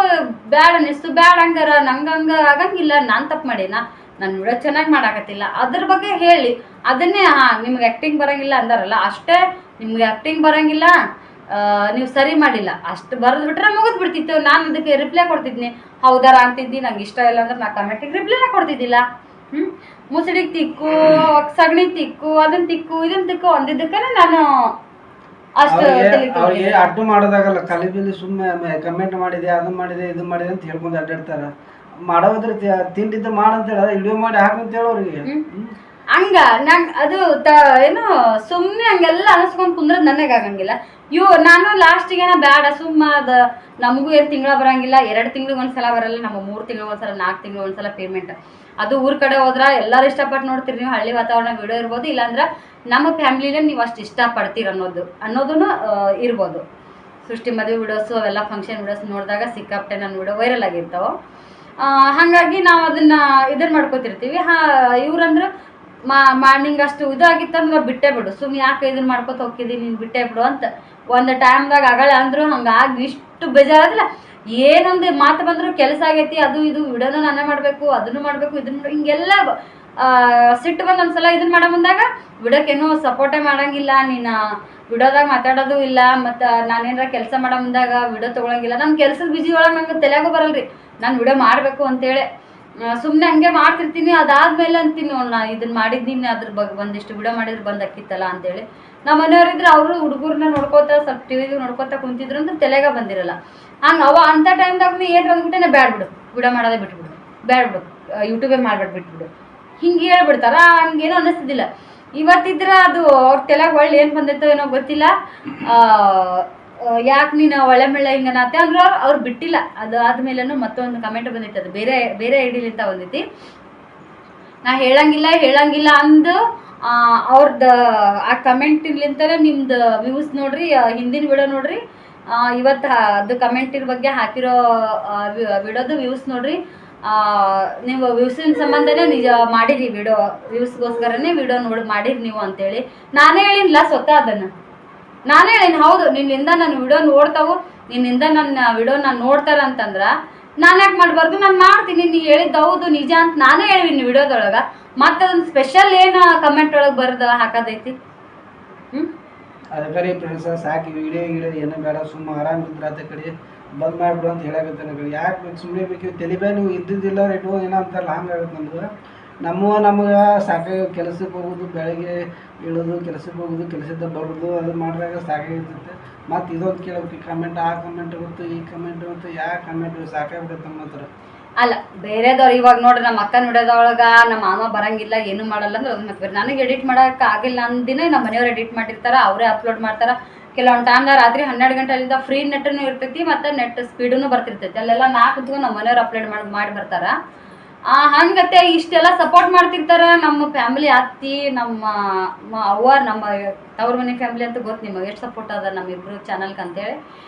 ಬ್ಯಾಡ ಅನ್ನಿಸ್ತು, ಬ್ಯಾಡ ಹಂಗಾರ ನಂಗೆ ಆಗಂಗಿಲ್ಲ, ನಾನು ತಪ್ಪು ಮಾಡೀನ, ನಾನು ವಿಡಿಯೋ ಚೆನ್ನಾಗಿ ಮಾಡಾಕತ್ತಿಲ್ಲ ಅದ್ರ ಬಗ್ಗೆ ಹೇಳಿ. ಅದನ್ನೇ ನಿಮ್ಗೆ ಆ್ಯಕ್ಟಿಂಗ್ ಬರೋಂಗಿಲ್ಲ ಅಂದಾರಲ್ಲ ಅಷ್ಟೇ, ನಿಮ್ಗೆ ಆ್ಯಕ್ಟಿಂಗ್ ಬರೋಂಗಿಲ್ಲ, ನೀವು ಸರಿ ಮಾಡಿಲ್ಲ ಅಷ್ಟು ಬರೆದು ಬಿಟ್ರೆ ಮುಗಿದು ಬಿಡ್ತಿತ್ತು. ನಾನು ಅದಕ್ಕೆ ರಿಪ್ಲೈ ಕೊಡ್ತಿದ್ನಿ, ಹೌದಾರ ಅಂತಿದ್ದಿ, ನಂಗೆ ಇಷ್ಟ ಇಲ್ಲ ಅಂದ್ರೆ ನಾ ಕಮೆಂಟಿಗೆ ರಿಪ್ಲೈನೇ ಕೊಡ್ತಿದ್ದಿಲ್ಲ. ಮುಸುಡಿಗೆ ತಿಕ್ಕು, ಸಗಣಿ ತಿಕ್ಕು, ಅದನ್ನ ತಿಕ್ಕು ಇದನ್ನ ತಿಕ್ಕು ಅಂದಿದ್ದಕ್ಕೆ ನಾನು ಅಷ್ಟು ಅವ್ರಿಗೆ ಅಡ್ಡು ಮಾಡೋದಾಗಲ್ಲ. ಕಲಿಬಿಲಿ ಸುಮ್ಮನೆ ಕಮೆಂಟ್ ಮಾಡಿದೆ, ಅದನ್ನ ಮಾಡಿದೆ, ಇದನ್ನ ಮಾಡಿದೆ ಅಂತ ಹೇಳ್ಕೊಂಡು ಅಡ್ಡಾಡ್ತಾರ. ಮಾಡೋದ್ರ ತಿಂಡಿದ್ದ ಮಾಡಂತ ಹೇಳ, ವಿಡಿಯೋ ಮಾಡಿ ಹಾಕಂತ ಹೇಳ ಅವ್ರಿಗೆ. ಹಂಗ ನಂಗೆ ಅದು ಏನು ಸುಮ್ಮನೆ ಹಂಗೆಲ್ಲ ಅನಿಸ್ಕೊಂಡು ಕುಂದ್ರದ್ ನನಗೆ ಆಗಂಗಿಲ್ಲ. ನಾನು ಲಾಸ್ಟಿಗೆ ಬ್ಯಾಡ ಸುಮ್ಮ ಅದು ನಮಗೂ ಏನು ತಿಂಗಳ ಬರಂಗಿಲ್ಲ, 2 ತಿಂಗಳಿಗೆ ಒಂದ್ಸಲ ಬರಲ್ಲ, ನಮ್ಮ 3 ತಿಂಗಳಿಗೆ ಒಂದ್ಸಲ 4 ತಿಂಗಳಿಗೆ ಒಂದ್ಸಲ ಪೇಮೆಂಟ್. ಅದು ಊರ ಕಡೆ ಹೋದ್ರೆ ಎಲ್ಲರೂ ಇಷ್ಟಪಟ್ಟು ನೋಡ್ತೀರಿ ನೀವು, ಹಳ್ಳಿ ವಾತಾವರಣ ವಿಡಿಯೋ ಇರ್ಬೋದು, ಇಲ್ಲಾಂದ್ರೆ ನಮ್ಮ ಫ್ಯಾಮಿಲಿಲೇ ನೀವು ಅಷ್ಟು ಇಷ್ಟಪಡ್ತೀರ ಅನ್ನೋದೂ ಇರ್ಬೋದು. ಸೃಷ್ಟಿ ಮದುವೆ ವಿಡಿಯೋಸು ಅವೆಲ್ಲ ಫಂಕ್ಷನ್ ವಿಡಿಯೋಸ್ ನೋಡಿದಾಗ ಸಿಕ್ಕಾಪಟ್ಟೆ ನನ್ನ ವಿಡಿಯೋ ವೈರಲ್ ಆಗಿರ್ತಾವೆ. ಹಾಗಾಗಿ ನಾವು ಇದನ್ನು ಮಾಡ್ಕೋತಿರ್ತೀವಿ. ಇವ್ರಂದ್ರೆ ಮಾರ್ನಿಂಗ್ ಅಷ್ಟು ಇದಾಗಿತ್ತಂದ್ರೆ ಬಿಟ್ಟೇ ಬಿಡು, ಸುಮ್ಮನೆ ಯಾಕೆ ಇದನ್ನು ಮಾಡ್ಕೊತ ಹೋಗ್ತಿದ್ದೀನಿ ನೀನು ಬಿಟ್ಟೇ ಬಿಡು ಅಂತ ಒಂದು ಟೈಮ್ದಾಗ ಆಗಲ್ಲ ಅಂದರು. ಹಂಗಾಗಿ ಇಷ್ಟು ಬೇಜಾರಾದಿಲ್ಲ, ಏನೊಂದು ಮಾತು ಬಂದರೂ ಕೆಲಸ ಆಗೈತಿ, ಅದು ಇದು ವಿಡಿಯೋನ ನಾನೇ ಮಾಡಬೇಕು, ಅದನ್ನು ಮಾಡಬೇಕು, ಇದನ್ನು ಹಿಂಗೆಲ್ಲ ಸಿಟ್ಟು ಬಂದು ಒಂದ್ಸಲ ಇದನ್ನು ಮಾಡೋ ಮುಂದಾಗ ವಿಡಿಯೋಕ್ಕೇನು ಸಪೋರ್ಟೇ ಮಾಡೋಂಗಿಲ್ಲ, ನೀನು ವಿಡಿಯೋದಾಗ ಮಾತಾಡೋದು ಇಲ್ಲ, ಮತ್ತು ನಾನೇನಾರ ಕೆಲಸ ಮಾಡೋ ಮುಂದಾಗ ವಿಡಿಯೋ ತೊಗೊಳಂಗಿಲ್ಲ. ನನ್ನ ಕೆಲಸದ ಬಿಜಿ ಒಳಗೆ ನಂಗೆ ತಲೆಗೂ ಬರಲ್ರಿ, ನಾನು ವಿಡಿಯೋ ಮಾಡಬೇಕು ಅಂತೇಳಿ ಸುಮ್ಮನೆ ಹಂಗೆ ಮಾಡ್ತಿರ್ತೀನಿ. ಅದಾದ್ಮೇಲೆ ಅಂತೀನಿ ನಾ ಇದನ್ನು ಮಾಡಿದ್ದೀನಿ, ಅದ್ರ ಬಗ್ಗೆ ಒಂದಿಷ್ಟು ವಿಡಿಯೋ ಮಾಡಿದ್ರೆ ಬಂದಾಕಿತ್ತಲ್ಲ ಅಂತೇಳಿ. ನಮ್ಮ ಮನೆಯವರಿದ್ರೆ ಅವರು ಹುಡುಗರನ್ನ ನೋಡ್ಕೋತಾ ಸ್ವಲ್ಪ ಟಿವಿಗೆ ನೋಡ್ಕೋತಾ ಕುಂತಿದ್ರು ಅಂತ ತಲೆಗೆ ಬಂದಿರಲ್ಲ. ಹಂಗೆ ಅಂಥ ಟೈಮ್ದಾಗ ಏನು ಅಂದ್ಬಿಟ್ಟೆ ನಾ ಬ್ಯಾಡ್ಬಿಡು ವಿಡಿಯೋ ಮಾಡೋದೇ ಬಿಟ್ಬಿಡು, ಬ್ಯಾಡ್ಬಿಡು ಯೂಟ್ಯೂಬೇ ಮಾಡ್ಬಿಟ್ಟು ಬಿಟ್ಬಿಡು ಹಿಂಗೆ ಹೇಳ್ಬಿಡ್ತಾರ. ಹಂಗೇನೋ ಅನ್ನಿಸ್ತಿದ್ದಿಲ್ಲ. ಇವತ್ತಿದ್ರೆ ಅದು ಅವ್ರ ತಲೆಗೆ ಒಳ್ಳೆ ಏನು ಬಂದಿತ್ತೋ ಏನೋ ಗೊತ್ತಿಲ್ಲ, ಯಾಕೆ ನೀನು ಒಳ್ಳೆ ಮೆಳ್ಳೆ ಹಿಂಗನಾತೆ ಅಂದ್ರೆ ಅವ್ರು ಬಿಟ್ಟಿಲ್ಲ. ಅದು ಆದ್ಮೇಲೆ ಮತ್ತೊಂದು ಕಮೆಂಟ್ ಬಂದಿತ್ತು, ಅದು ಬೇರೆ ಐಡಿಲಿಂದ ಬಂದೈತಿ. ನಾ ಹೇಳಂಗಿಲ್ಲ ಅಂದು ಅವ್ರದ್ದು ಆ ಕಮೆಂಟ್ಲಿಂತಲೇ ನಿಮ್ದು ವ್ಯೂಸ್ ನೋಡ್ರಿ, ಹಿಂದಿನ ವಿಡಿಯೋ ನೋಡ್ರಿ, ಇವತ್ತು ಅದು ಕಮೆಂಟಿನ ಬಗ್ಗೆ ಹಾಕಿರೋ ವಿಡಿಯೋದು ವ್ಯೂಸ್ ನೋಡ್ರಿ, ನೀವು ವ್ಯೂಸಿನ ಸಂಬಂಧನೇ ನಿಜ ಮಾಡಿರಿ, ವ್ಯೂಸ್ಗೋಸ್ಕರನೇ ವಿಡಿಯೋ ಮಾಡಿರಿ ನೀವು ಅಂತೇಳಿ ನಾನೇ ಹೇಳಿಲ್ಲ. ಸ್ವತಃ ಅದನ್ನು ನಾನೇ ಹೇಳಿನಿ, ಹೌದು ನಿನ್ನಿಂದ ನನ್ನ ವಿಡಿಯೋ ನೋಡ್ತಾವು, ನಿನ್ನಿಂದ ನನ್ನ ವಿಡಿಯೋ ನಾನು ನೋಡ್ತಾರ ಅಂತಂದ್ರೆ ನಾನು ಯಾಕೆ ಮಾಡಬಾರ್ದು, ನಾನು ಮಾಡ್ತೀನಿ. ನೀನು ಹೇಳಿದ್ದು ಹೌದು ನಿಜ ಅಂತ ನಾನೇ ಹೇಳಿನಿ ವಿಡಿಯೋದೊಳಗೆ. ಮತ್ತು ಅದೊಂದು ಸ್ಪೆಷಲ್ ಏನು ಕಮೆಂಟ್ ಒಳಗೆ ಬರೆದು ಹಾಕೋದೈತಿ. ಅದಕ್ಕೆ ಫ್ರೆಂಡ್ಸ್ ಸಾಕಿ ವಿಡಿಯೋ ಏನೋ ಬೇಡ, ಸುಮ್ಮ ಆರಾಮಿದ್ರೆ ಅದ ಕಡೆ ಬಂದ್ ಮಾಡಿಬಿಡು ಅಂತ ಹೇಳಕತ್ತಾನೆ. ಯಾಕೆ ಬೇಕು ಸುಮ್ಮನೆ ಬೇಕು, ತಲೆಬೇ ನೀವು ಇದ್ದಿದ್ದಿಲ್ಲ ರೇಟು ಏನೋ ಅಂತಾರಲ್ಲ ಹಂಗಾಗುತ್ತೆ ನಮ್ಗೆ. ನಮಗೆ ಸಾಕಾಗಿ ಕೆಲಸಕ್ಕೆ ಹೋಗೋದು, ಬೆಳಗ್ಗೆ ಇಳೋದು, ಕೆಲಸಕ್ಕೆ ಹೋಗೋದು, ಕೆಲಸದ ಬರೋದು, ಅದು ಮಾಡಿದಾಗ ಸಾಕಾಗಿರ್ತೈತೆ. ಮತ್ತು ಇದೊಂದು ಕೇಳಬೇಕು, ಕಮೆಂಟ್ ಆ ಕಮೆಂಟ್ ಗೊತ್ತು, ಈ ಕಮೆಂಟ್ ಗೊತ್ತು, ಯಾವ ಕಮೆಂಟ್ ಸಾಕಾಗ್ಬಿಡುತ್ತೆ ನಮ್ಮ ಹತ್ರ. ಅಲ್ಲ ಬೇರೆದವ್ರು ಇವಾಗ ನೋಡ್ರಿ, ನಮ್ಮ ಅಕ್ಕ ನೋಡೋದೊಳಗೆ ನಮ್ಮ ಮಾಮ ಬರಂಗಿಲ್ಲ, ಏನು ಮಾಡಲ್ಲ ಅಂದ್ರೆ ಅದು ಮತ್ತೆ ನನಗೆ ಎಡಿಟ್ ಮಾಡೋಕೆ ಆಗಿಲ್ಲ ಅಂದಿನ ನಮ್ಮ ಮನೆಯವ್ರು ಎಡಿಟ್ ಮಾಡಿರ್ತಾರೆ, ಅವರೇ ಅಪ್ಲೋಡ್ ಮಾಡ್ತಾರೆ. ಕೆಲವೊಂದು ಟೈಮ್ದಾಗ ರಾತ್ರಿ 12 ಗಂಟೆಲಿಂದ ಫ್ರೀ ನೆಟ್ಟನ್ನು ಇರ್ತೈತಿ, ಮತ್ತು ನೆಟ್ ಸ್ಪೀಡೂ ಬರ್ತಿರ್ತೈತಿ. ಅಲ್ಲೆಲ್ಲ ಕುತ್ಕೊಂಡು ನಮ್ಮ ಮನೆಯವ್ರು ಅಪ್ಲೋಡ್ ಮಾಡಿ ಬರ್ತಾರೆ. ಹಂಗತ್ತೆ ಇಷ್ಟೆಲ್ಲ ಸಪೋರ್ಟ್ ಮಾಡ್ತಿರ್ತಾರೆ ನಮ್ಮ ಫ್ಯಾಮಿಲಿ, ಅತ್ತಿ, ನಮ್ಮ ಅವ್ವ, ನಮ್ಮ ತವ್ರ ಮನೆ ಫ್ಯಾಮಿಲಿ ಅಂತ ಗೊತ್ತು ನಿಮಗೆ ಎಷ್ಟು ಸಪೋರ್ಟ್ ಅದ ನಮ್ಮಿಬ್ರು ಚಾನಲ್ಗೆ ಅಂತೇಳಿ.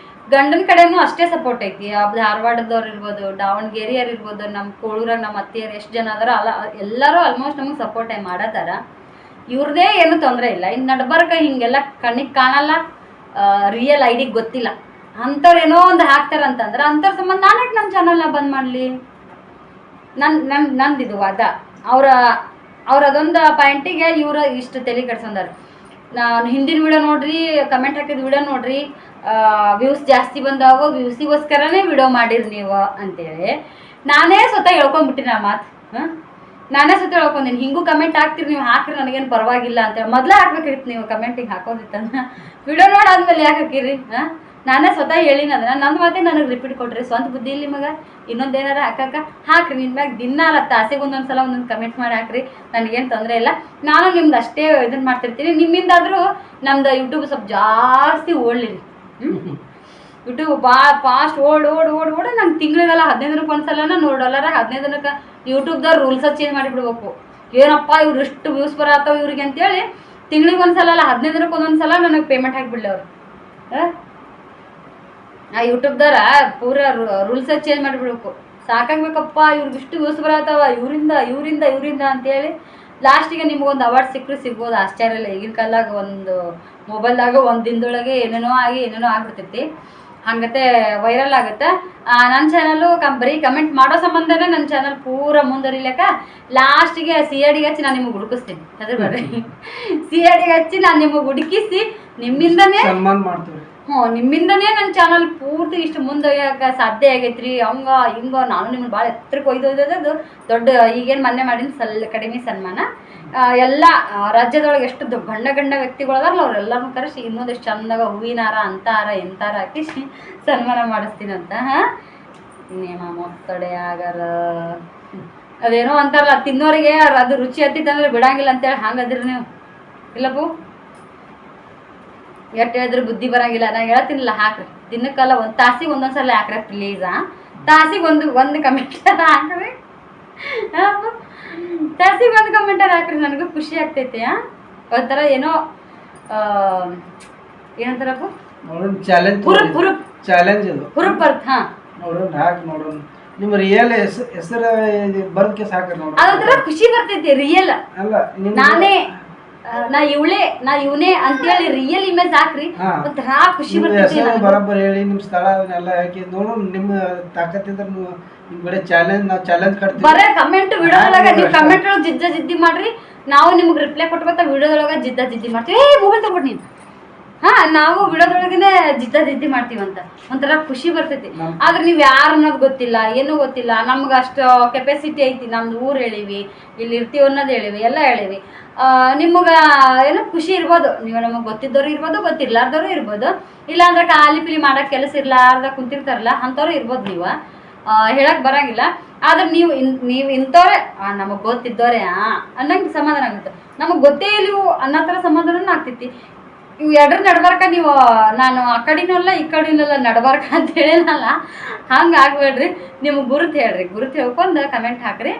ಗಂಡನ ಕಡೆನೂ ಅಷ್ಟೇ ಸಪೋರ್ಟ್ ಐತಿ. ಧಾರವಾಡದವ್ರು ಇರ್ಬೋದು, ದಾವಣಗೆರೆಯವ್ರು ಇರ್ಬೋದು, ನಮ್ಮ ಕೋಳೂರಾಗ ನಮ್ಮ ಅತ್ತೆಯರು ಎಷ್ಟು ಜನ ಅದಾರ ಅಲ್ಲ ಎಲ್ಲರೂ ಆಲ್ಮೋಸ್ಟ್ ನಮಗೆ ಸಪೋರ್ಟ್ ಮಾಡತ್ತಾರ. ಇವ್ರದೇ ಏನು ತೊಂದರೆ ಇಲ್ಲ. ಇನ್ನು ನಡ್ಬರ್ಕ ಹಿಂಗೆಲ್ಲ ಕಣ್ಣಿಗೆ ಕಾಣಲ್ಲ, ರಿಯಲ್ ಐಡಿಗೆ ಗೊತ್ತಿಲ್ಲ ಅಂಥವ್ರು ಏನೋ ಒಂದು ಹಾಕ್ತಾರಂತಂದ್ರೆ ಅಂಥವ್ರ ಸಂಬಂಧ ನಾನೇ ನಮ್ಮ ಚಾನಲ್ನ ಬಂದ್ ಮಾಡಲಿ. ನಂದಿದು ವಾದ. ಅವ್ರ ಅದೊಂದು ಪಾಯಿಂಟಿಗೆ ಇವ್ರು ಇಷ್ಟು ತಲೆ ಕೆಡ್ಸಂದಾರ. ನಾನು ಹಿಂದಿನ ವಿಡಿಯೋ ನೋಡ್ರಿ, ಕಮೆಂಟ್ ಹಾಕಿದ ವಿಡಿಯೋ ನೋಡ್ರಿ, ವ್ಯೂಸ್ ಜಾಸ್ತಿ ಬಂದಾವ, ವ್ಯೂಸಿಗೋಸ್ಕರನೇ ವಿಡಿಯೋ ಮಾಡಿರಿ ನೀವು ಅಂತೇಳಿ ನಾನೇ ಸ್ವತಃ ಹೇಳ್ಕೊಂಡ್ಬಿಟ್ಟಿನಿ ಆ ಮಾತು. ನಾನೇ ಸ್ವತಃ ಹೇಳ್ಕೊಂಡೀನಿ. ಹಿಂಗೂ ಕಮೆಂಟ್ ಹಾಕ್ತೀರಿ ನೀವು, ಹಾಕ್ರಿ, ನನಗೇನು ಪರವಾಗಿಲ್ಲ ಅಂತೇಳಿ. ಮೊದಲೇ ಹಾಕ್ಬೇಕಿತ್ತು ನೀವು ಕಮೆಂಟಿಗೆ ಹಾಕೋದಿತ್ತಂದ್ರೆ, ವಿಡಿಯೋ ನೋಡಾದ್ಮೇಲೆ ಯಾಕೆ ಹಾಕಿರಿ? ನಾನೇ ಸ್ವತಃ ಹೇಳಿನ ಅದನ್ನ. ನನ್ನ ಮಾತೇ ನನಗೆ ರಿಪೀಟ್ ಕೊಟ್ರಿ. ಸ್ವಂತ ಬುದ್ಧಿ ಇಲ್ಲಿ ಮಗ. ಇನ್ನೊಂದೇನಾರ ಹಾಕ್ರಿ. ನಿನ್ನ ಮ್ಯಾಗ ದಿನ ಅಲ್ಲ ತಾಸಿಗೆ ಒಂದೊಂದ್ಸಲ ಒಂದೊಂದು ಕಮೆಂಟ್ ಮಾಡಿ ಹಾಕ್ರಿ, ನನಗೇನು ತೊಂದರೆ ಇಲ್ಲ. ನಾನು ನಿಮ್ದು ಅಷ್ಟೇ ಇದನ್ನು ಮಾಡ್ತಿರ್ತೀನಿ. ನಿಮ್ಮಿಂದಾದರೂ ನಮ್ದು ಯೂಟ್ಯೂಬ್ ಸ್ವಲ್ಪ ಜಾಸ್ತಿ ಓಡ್ಲಿರಿ. ಯೂಟ್ಯೂಬ್ ಫಾಸ್ಟ್ ಓಡ್ ನಂಗೆ ತಿಂಗಳಿಗೆಲ್ಲ 15 ದಿನಕ್ಕೆ ಒಂದ್ಸಲನ $100 15 ದಿನಕ್ಕೆ ಯೂಟ್ಯೂಬ್ದವ್ರು ರೂಲ್ಸ ಚೇಂಜ್ ಮಾಡಿಬಿಡ್ಬೇಕು. ಏನಪ್ಪ ಇವ್ರು ಇಷ್ಟು ವ್ಯೂಸ್ ಬರತ್ತವ ಇವ್ರಿಗೆ ಅಂತೇಳಿ ತಿಂಗಳಿಗೆ ಒಂದ್ಸಲ ಅಲ್ಲ 15 ದಿನಕ್ಕೆ ಒಂದೊಂದ್ಸಲ ನನಗೆ ಪೇಮೆಂಟ್ ಹಾಕಿಬಿಡ್ಲಿ ಅವ್ರು. ಆ ಯೂಟ್ಯೂಬ್ದವ್ರ ಪೂರ ರೂಲ್ಸ ಚೇಂಜ್ ಮಾಡಿಬಿಡ್ಬೇಕು. ಸಾಕಾಗ್ಬೇಕಪ್ಪ ಇವ್ರಿಗೆ ಇಷ್ಟು ವ್ಯೂಸ್ ಬರತ್ತವ ಇವರಿಂದ ಅಂತೇಳಿ ಲಾಸ್ಟಿಗೆ ನಿಮ್ಗೊಂದು ಅವಾರ್ಡ್ ಸಿಗ್ಬೋದು. ಆಶ್ಚರ್ಯ ಇಲ್ಲ. ಈಗಿನ ಕಾಲಾಗ ಒಂದು ಮೊಬೈಲ್ದಾಗ ಒಂದು ದಿನದೊಳಗೆ ಏನೇನೋ ಆಗ್ಬಿಡ್ತೈತಿ. ಹಂಗತೆ ವೈರಲ್ ಆಗುತ್ತೆ. ನನ್ನ ಚಾನಲ್ಲು ಬರೀ ಕಮೆಂಟ್ ಮಾಡೋ ಸಂಬಂಧನೇ ನನ್ನ ಚಾನಲ್ ಪೂರ ಮುಂದುವರಿಲಿಕ್ಕ ಲಾಸ್ಟಿಗೆ CID ಹಚ್ಚಿ ನಾನು ನಿಮಗೆ ಹುಡುಕಿಸ್ತೀನಿ. ಅದ್ರ ಬರ್ರಿ CID ಹಚ್ಚಿ ನಾನು ನಿಮಗೆ ಹುಡುಕಿಸಿ ನಿಮ್ಮಿಂದನೇ ನಿಮ್ಮಿಂದನೇ ನನ್ನ ಚಾನಲ್ ಪೂರ್ತಿ ಇಷ್ಟು ಮುಂದೊಯ್ಯಕ್ಕೆ ಸಾಧ್ಯ ಆಗೈತ್ರಿ. ಹಿಂಗ ನಾನು ನಿಮ್ಮನ್ನು ಭಾಳ ಎತ್ತರಕ್ಕೆ ಒಯ್ದೊಯ್ದದು ದೊಡ್ಡ ಈಗೇನು ಮೊನ್ನೆ ಮಾಡಿನ ಕಡಿಮೆ ಸನ್ಮಾನ. ಎಲ್ಲ ರಾಜ್ಯದೊಳಗೆ ಎಷ್ಟು ಗಂಡ ವ್ಯಕ್ತಿಗಳದಾರಲ್ಲ ಅವ್ರೆಲ್ಲರನ್ನೂ ಕರೆಸಿ ಇನ್ನೊಂದಿಷ್ಟು ಚಂದಾಗ ಹೂವಿನಾರ ಅಂತಾರ ಎಂತಾರ ಹಾಕಿ ಸನ್ಮಾನ ಮಾಡಿಸ್ತೀನಂತ. ನೇಮ ಮೊತ್ತಡೆ ಆಗರ ಅದೇನೋ ಅಂತಾರಲ್ಲ, ತಿನ್ನೋರಿಗೆ ಅದು ರುಚಿ ಹತ್ತಿತ್ತಂದ್ರೆ ಬಿಡಂಗಿಲ್ಲ ಅಂತೇಳಿ ಹಂಗದಿರಿ ನೀವು. ಇಲ್ಲಪ್ಪು ಎಷ್ಟು ಹೇಳಿದ್ರೆ ಬುದ್ಧಿ ಬರಂಗಿಲ್ಲ. ನಾನು ಹೇಳ್ತೀನಿಲ್ಲ, ಹಾಕ್ರಿ. ದಿನಕ್ಕೆಲ್ಲ ಒಂದು ತಾಸಿಗೆ ಒಂದೊಂದ್ಸಲ ಹಾಕ್ರಿ ಪ್ಲೀಸ್. ತಾಸಿಗೆ ಒಂದು ಕಮೆಂಟರ್ ಹಾಕ್ರಿ. ತಾಸಿಗೆ ಒಂದು ಕಮೆಂಟರ್ ಹಾಕ್ರಿ, ನನಗೂ ಖುಷಿ ಆಗ್ತೈತಿ. ಒಂಥರ ಏನೋ ಏನಂತಾರಪ್ಪ ಹುರುಪ್ ಬರ್ತ. ನಿಮ್ಮ ರಿಯಲ್ ಹೆಸರು ಬರ್ದಕ್ಕೆ ಸಾಕ್ರಿ. ಅದೊಂಥರ ಖುಷಿ ಬರ್ತೈತಿ. ರಿಯಲ್ ನಾ ಇವನೇ ಅಂತೇಳಿ ರಿಯಲ್ ಇಮೇಜ್ ಹಾಕ್ರಿ, ಒಂಥರ ಖುಷಿ ಬರ್ತೈತಿ. ಬರೋಬ್ಬರ ಹೇಳಿ ನಿಮ್ಮ ಸ್ಥಳ ಅದನ್ನೆಲ್ಲ ಹಾಕಿ ನೋಡು. ನಿಮ್ಮ ತಾಕತ್ತಿದ್ರೆ ನೀವು ಚಾಲೆಂಜ್ ಕಟ್ತೀವಿ. ಬರೇ ಕಮೆಂಟ್ ವಿಡಿಯೋದೊಳಗ ನೀವು ಕಮೆಂಟ್ ಒಳಗೆ ಜಿದ್ದಿ ಮಾಡ್ರಿ, ನಾವು ನಿಮ್ಗೆ ರಿಪ್ಲೈ ಕೊಟ್ಕೊತ ವಿಡಿಯೋದೊಳಗ ಜಿದ್ದಿ ಮಾಡ್ತೀವಿ. ಮೊಬೈಲ್ ತಗೊಟ್ಟು ನೀನು. ನಾವು ವಿಡಿಯೋದೊಳಗನೆ ಜಿದ್ದಿ ಮಾಡ್ತೀವಂತ ಒಂಥರ ಖುಷಿ ಬರ್ತೈತಿ. ಆದ್ರೆ ನೀವು ಯಾರು ಅನ್ನೋದು ಗೊತ್ತಿಲ್ಲ, ಏನೂ ಗೊತ್ತಿಲ್ಲ. ನಮ್ಗೆ ಅಷ್ಟು ಕೆಪಾಸಿಟಿ ಐತಿ. ನಮ್ದು ಊರು ಹೇಳಿವಿ, ಇಲ್ಲಿ ಇರ್ತೀವಿ ಅನ್ನೋದು ಹೇಳಿವಿ, ಎಲ್ಲ ಹೇಳಿವಿ. ನಿಮ್ಗೆ ಏನೋ ಖುಷಿ ಇರ್ಬೋದು. ನೀವು ನಮಗೆ ಗೊತ್ತಿದ್ದವ್ರು ಇರ್ಬೋದು, ಗೊತ್ತಿರ್ಲಾರ್ದವ್ರು ಇರ್ಬೋದು. ಇಲ್ಲಾಂದ್ರೆ ಖಾಲಿ ಪಿಲಿ ಮಾಡೋಕೆ ಕೆಲಸ ಇರ್ಲಾರ್ದ ಕುಂತಿರ್ತಾರಲ್ಲ ಅಂಥವ್ರು ಇರ್ಬೋದು. ನೀವು ಹೇಳಕ್ ಬರಂಗಿಲ್ಲ. ಆದ್ರೆ ನೀವು ಇಂಥವ್ರೆ ನಮಗೆ ಗೊತ್ತಿದ್ದವ್ರೆ ಅನ್ನಂಗೆ ಸಮಾಧಾನ ಆಗುತ್ತೆ. ನಮಗೆ ಗೊತ್ತೇ ಇಲ್ಲಿವು ಅನ್ನೋ ಥರ ಸಮಾಧಾನ ಆಗ್ತೈತಿ. ಇವು ಎರಡರ ನಡ್ಬಾರ್ಕ ನೀವು ನಾನು ಆ ಕಡೆನೂ ಅಲ್ಲ ಈ ಕಡೆನೂ ಅಲ್ಲ ನಡ್ಬಾರ್ಕ ಅಂತ ಹೇಳಿನಲ್ಲ, ಹಂಗೆ ಆಗ್ಬೇಡ್ರಿ. ನಿಮ್ಗೆ ಗುರುತು ಹೇಳ್ಕೊಂಡು ಕಮೆಂಟ್ ಹಾಕ್ರಿ